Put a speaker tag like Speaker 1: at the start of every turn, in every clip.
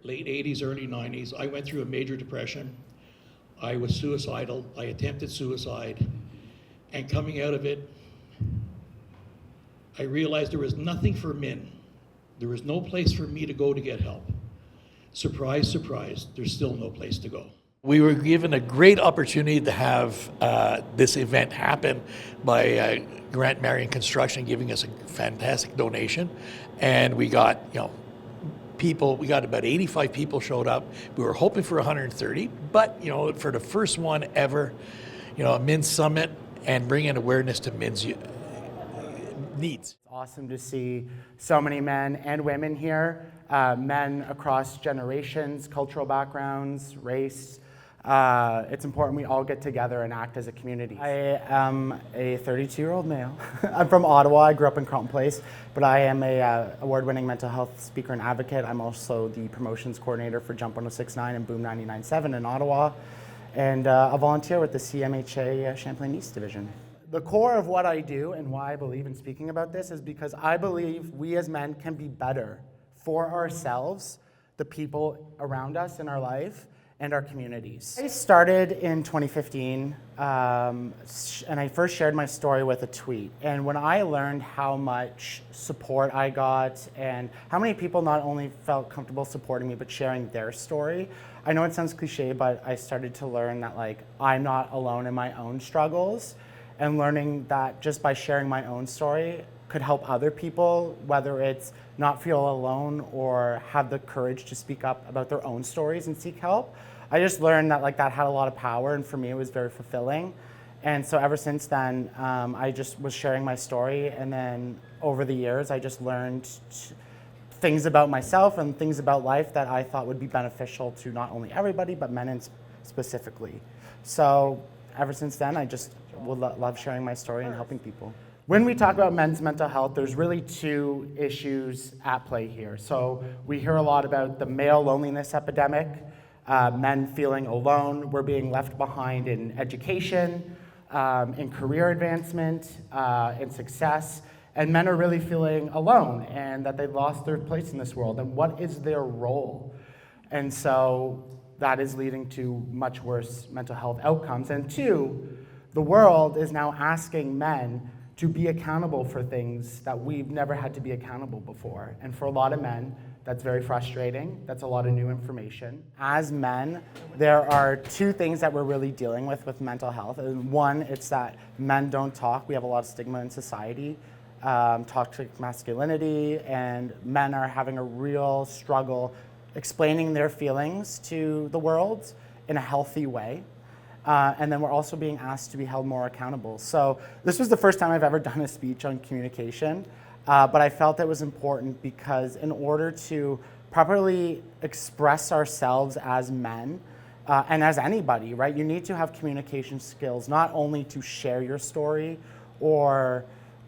Speaker 1: late 80s, early 90s. I went through a major depression. I was suicidal. I attempted suicide. And coming out of it, I realized there was nothing for men. There was no place for me to go to get help. Surprise, surprise, there's still no place to go. We were given a great opportunity to have this event happen by Grant Marion Construction giving us a fantastic donation. And we got, people, we got about 85 people showed up. We were hoping for 130, but, for the first one ever, a men's summit and bringing awareness to men's needs.
Speaker 2: It's awesome to see so many men and women here, men across generations, cultural backgrounds, race. It's important we all get together and act as a community. I am a 32-year-old male. I'm from Ottawa. I grew up in Carleton Place, but I am a award-winning mental health speaker and advocate. I'm also the promotions coordinator for Jump 1069 and Boom 99.7 in Ottawa, and a volunteer with the CMHA Champlain East Division. The core of what I do and why I believe in speaking about this is because I believe we as men can be better for ourselves, the people around us in our life, and our communities. I started in 2015, and I first shared my story with a tweet. And when I learned how much support I got and how many people not only felt comfortable supporting me, but sharing their story, I know it sounds cliche, but I started to learn that I'm not alone in my own struggles, and learning that just by sharing my own story could help other people, whether it's not feel alone or have the courage to speak up about their own stories and seek help. I just learned that that had a lot of power, and for me it was very fulfilling. And so ever since then, I just was sharing my story, and then over the years I just learned things about myself and things about life that I thought would be beneficial to not only everybody, but men specifically. So ever since then, I just would love sharing my story and helping people. When we talk about men's mental health, there's really two issues at play here. So we hear a lot about the male loneliness epidemic, men feeling alone, we're being left behind in education, in career advancement, in success, and men are really feeling alone and that they've lost their place in this world, and what is their role? And so that is leading to much worse mental health outcomes. And two, the world is now asking men to be accountable for things that we've never had to be accountable before. And for a lot of men, that's very frustrating. That's a lot of new information. As men, there are two things that we're really dealing with mental health. And one, it's that men don't talk. We have a lot of stigma in society, toxic masculinity, and men are having a real struggle explaining their feelings to the world in a healthy way. And then we're also being asked to be held more accountable. So this was the first time I've ever done a speech on communication, but I felt it was important because in order to properly express ourselves as men, and as anybody, right, you need to have communication skills, not only to share your story or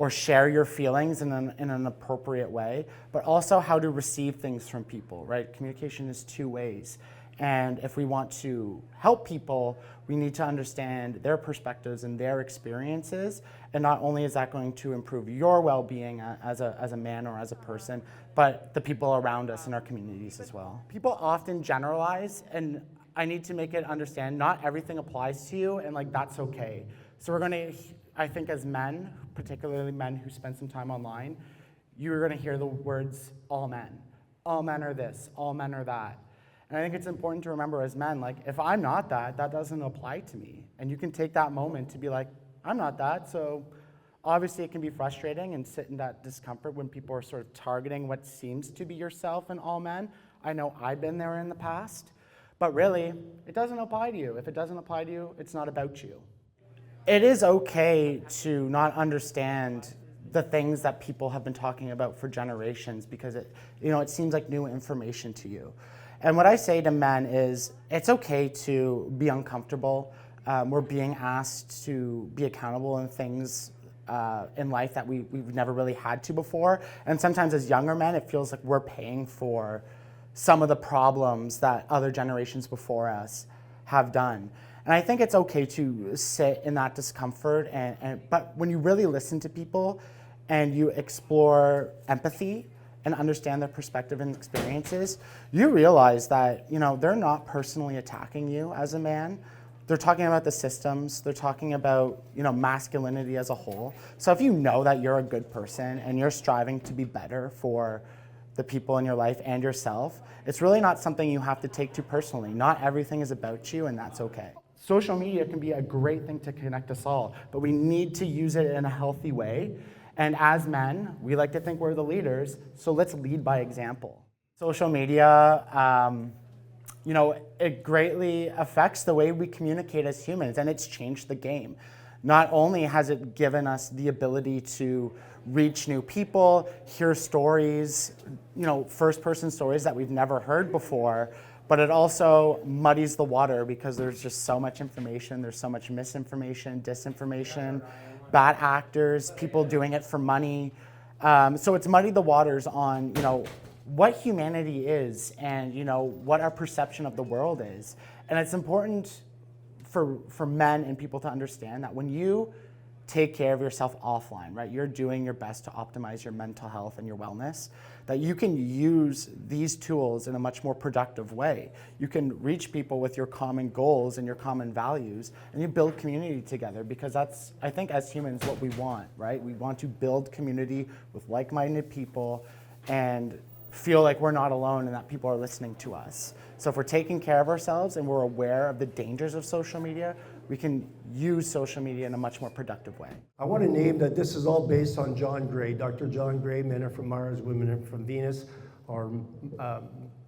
Speaker 2: share your feelings in an appropriate way, but also how to receive things from people, right? Communication is two ways. And if we want to help people, we need to understand their perspectives and their experiences. And not only is that going to improve your well-being as a man or as a person, but the people around us in our communities as well. People often generalize, and I need to make it understand not everything applies to you, and that's okay. So we're gonna, I think as men, particularly men who spend some time online, you're gonna hear the words, all men. All men are this, all men are that. And I think it's important to remember as men, if I'm not that, that doesn't apply to me. And you can take that moment to be like, I'm not that. So obviously it can be frustrating and sit in that discomfort when people are sort of targeting what seems to be yourself and all men. I know I've been there in the past, but really, it doesn't apply to you. If it doesn't apply to you, it's not about you. It is okay to not understand the things that people have been talking about for generations because it seems like new information to you. And what I say to men is, it's okay to be uncomfortable. We're being asked to be accountable in things in life that we've never really had to before. And sometimes as younger men, it feels like we're paying for some of the problems that other generations before us have done. And I think it's okay to sit in that discomfort, but when you really listen to people and you explore empathy and understand their perspective and experiences, you realize that, they're not personally attacking you as a man. They're talking about the systems. They're talking about, masculinity as a whole. So if you know that you're a good person and you're striving to be better for the people in your life and yourself, it's really not something you have to take too personally. Not everything is about you, and that's okay. Social media can be a great thing to connect us all, but we need to use it in a healthy way. And as men, we like to think we're the leaders, so let's lead by example. Social media, it greatly affects the way we communicate as humans, and it's changed the game. Not only has it given us the ability to reach new people, hear stories, first-person stories that we've never heard before, but it also muddies the water because there's just so much information, there's so much misinformation, disinformation, bad actors, people doing it for money. So it's muddied the waters on, what humanity is and, what our perception of the world is. And it's important for men and people to understand that when you take care of yourself offline, right, you're doing your best to optimize your mental health and your wellness, that you can use these tools in a much more productive way. You can reach people with your common goals and your common values, and you build community together, because that's, I think, as humans, what we want, right? We want to build community with like-minded people and feel like we're not alone and that people are listening to us. So if we're taking care of ourselves and we're aware of the dangers of social media, we can use social media in a much more productive way.
Speaker 3: I want to name that this is all based on John Gray. Dr. John Gray, Men Are From Mars, Women Are From Venus, or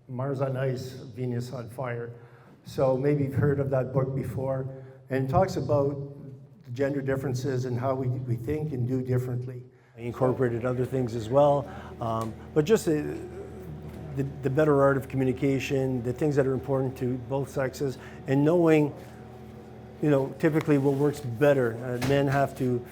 Speaker 3: Mars on Ice, Venus on Fire. So maybe you've heard of that book before. And it talks about gender differences and how we think and do differently. I incorporated other things as well, but just the better art of communication, the things that are important to both sexes, and knowing, typically what works better. Men have to,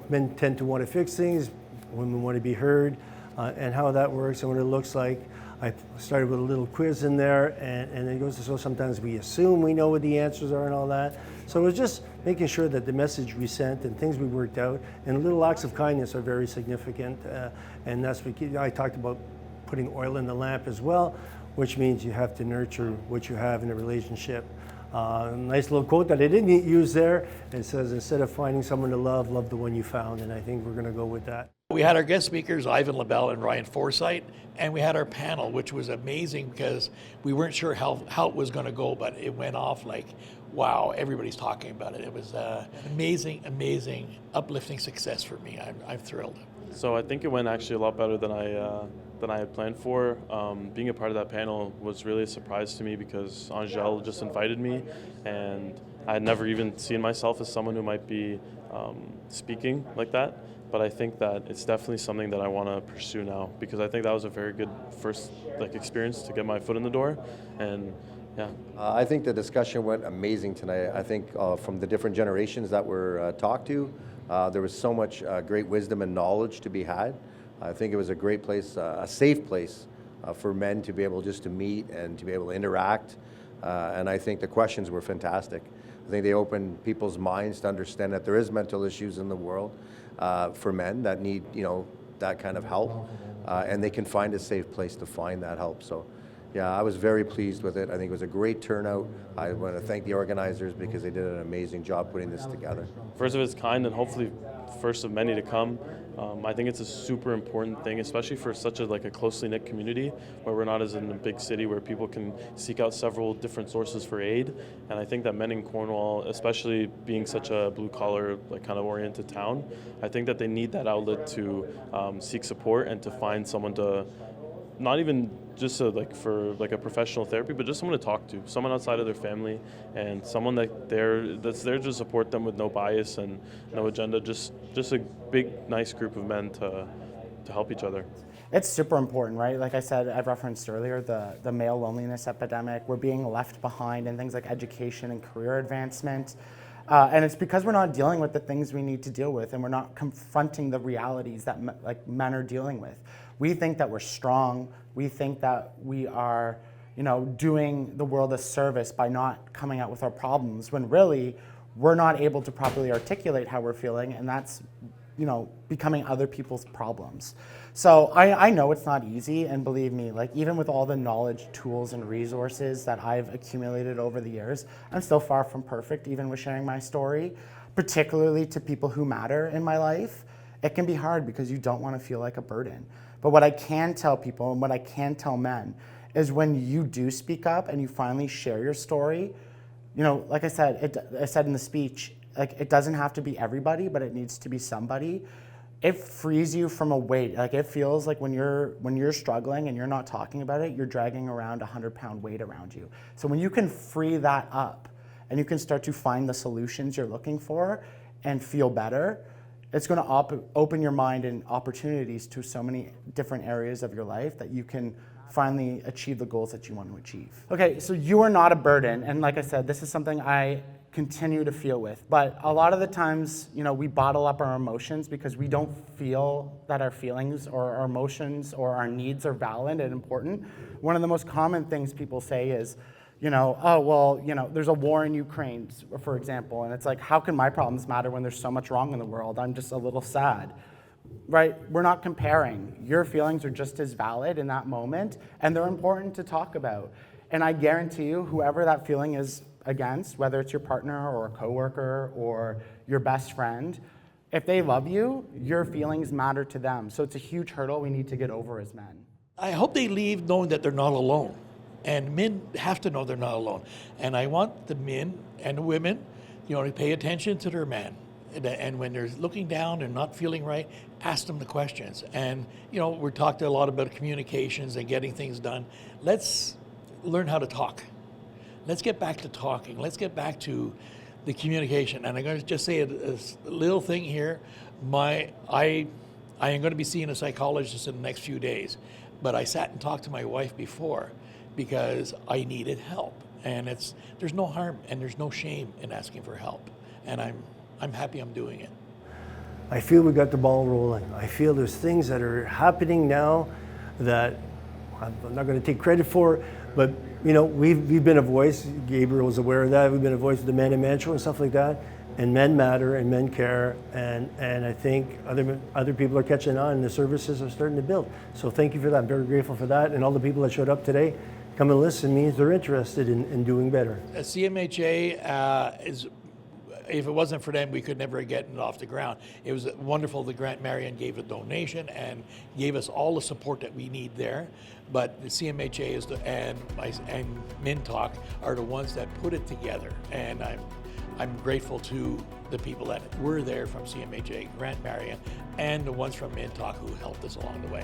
Speaker 3: men tend to want to fix things, women want to be heard, and how that works and what it looks like. I started with a little quiz in there, and it goes to show sometimes we assume we know what the answers are and all that. So it was just making sure that the message we sent and things we worked out, and little acts of kindness are very significant. And that's what I talked about, putting oil in the lamp as well, which means you have to nurture what you have in a relationship. Nice little quote that I didn't use there. It says, instead of finding someone to love, love the one you found. And I think we're going to go with that.
Speaker 1: We had our guest speakers, Ivan LaBelle and Ryan Forsyth, and we had our panel, which was amazing because we weren't sure how it was going to go, but it went off like, wow, everybody's talking about it. It was an amazing, uplifting success for me. I'm thrilled.
Speaker 4: So I think it went actually a lot better than I had planned for. Being a part of that panel was really a surprise to me because Angèle just invited me, and I had never even seen myself as someone who might be speaking like that. But I think that it's definitely something that I want to pursue now, because I think that was a very good first experience to get my foot in the door. And yeah.
Speaker 5: I think the discussion went amazing tonight. I think from the different generations that were talked to, there was so much great wisdom and knowledge to be had. I think it was a great place, a safe place for men to be able just to meet and to be able to interact. And I think the questions were fantastic. I think they opened people's minds to understand that there is mental issues in the world for men that need, that kind of help, and they can find a safe place to find that help. So, yeah, I was very pleased with it. I think it was a great turnout. I want to thank the organizers because they did an amazing job putting this together.
Speaker 4: First of its kind, and hopefully first of many to come. I think it's a super important thing, especially for such a closely knit community where we're not as in a big city where people can seek out several different sources for aid. And I think that men in Cornwall, especially being such a blue collar kind of oriented town, I think that they need that outlet to seek support and to find someone to, not even just for a professional therapy, but just someone to talk to, someone outside of their family, and someone that's there to support them with no bias and no agenda. Just a big, nice group of men to help each other.
Speaker 2: It's super important, right? Like I said, I referenced earlier, the male loneliness epidemic. We're being left behind in things like education and career advancement. And it's because we're not dealing with the things we need to deal with, and we're not confronting the realities that men are dealing with. We think that we're strong. We think that we are, doing the world a service by not coming out with our problems, when really we're not able to properly articulate how we're feeling, and that's becoming other people's problems. So I know it's not easy, and believe me, like even with all the knowledge, tools, and resources that I've accumulated over the years, I'm still far from perfect, even with sharing my story, particularly to people who matter in my life. It can be hard because you don't want to feel like a burden. But what I can tell people, and what I can tell men, is when you do speak up and you finally share your story, like I said in the speech, like it doesn't have to be everybody, but it needs to be somebody. It frees you from a weight. Like it feels like when you're struggling and you're not talking about it, you're dragging around 100-pound weight around you. So when you can free that up and you can start to find the solutions you're looking for and feel better, it's going to open your mind and opportunities to so many different areas of your life that you can finally achieve the goals that you want to achieve. Okay, so you are not a burden, and like I said, this is something I continue to feel with, but a lot of the times, we bottle up our emotions because we don't feel that our feelings or our emotions or our needs are valid and important. One of the most common things people say is, oh, well, there's a war in Ukraine, for example, and it's like, how can my problems matter when there's so much wrong in the world? I'm just a little sad. Right? We're not comparing. Your feelings are just as valid in that moment, and they're important to talk about. And I guarantee you, whoever that feeling is against, whether it's your partner or a coworker or your best friend, if they love you, your feelings matter to them. So it's a huge hurdle we need to get over as men.
Speaker 1: I hope they leave knowing that they're not alone. And men have to know they're not alone. And I want the men and the women, to pay attention to their man. And when they're looking down and not feeling right, ask them the questions. And, we're talking a lot about communications and getting things done. Let's learn how to talk. Let's get back to talking. Let's get back to the communication. And I'm going to just say a little thing here. I am going to be seeing a psychologist in the next few days. But I sat and talked to my wife before because I needed help. And there's no harm and there's no shame in asking for help. And I'm happy I'm doing it.
Speaker 3: I feel we got the ball rolling. I feel there's things that are happening now that I'm not going to take credit for, but we've been a voice. Gabriel was aware of that. We've been a voice of the Man and Man Show and stuff like that. And men matter and men care, and I think other people are catching on and the services are starting to build. So thank you for that. I'm very grateful for that. And all the people that showed up today, come and listen means they're interested in doing better.
Speaker 1: CMHA is. If it wasn't for them, we could never get it off the ground. It was wonderful that Grant Marion gave a donation and gave us all the support that we need there. But the CMHA and MinTalk are the ones that put it together. And I'm grateful to the people that were there from CMHA, Grant Marion, and the ones from MinTalk who helped us along the way.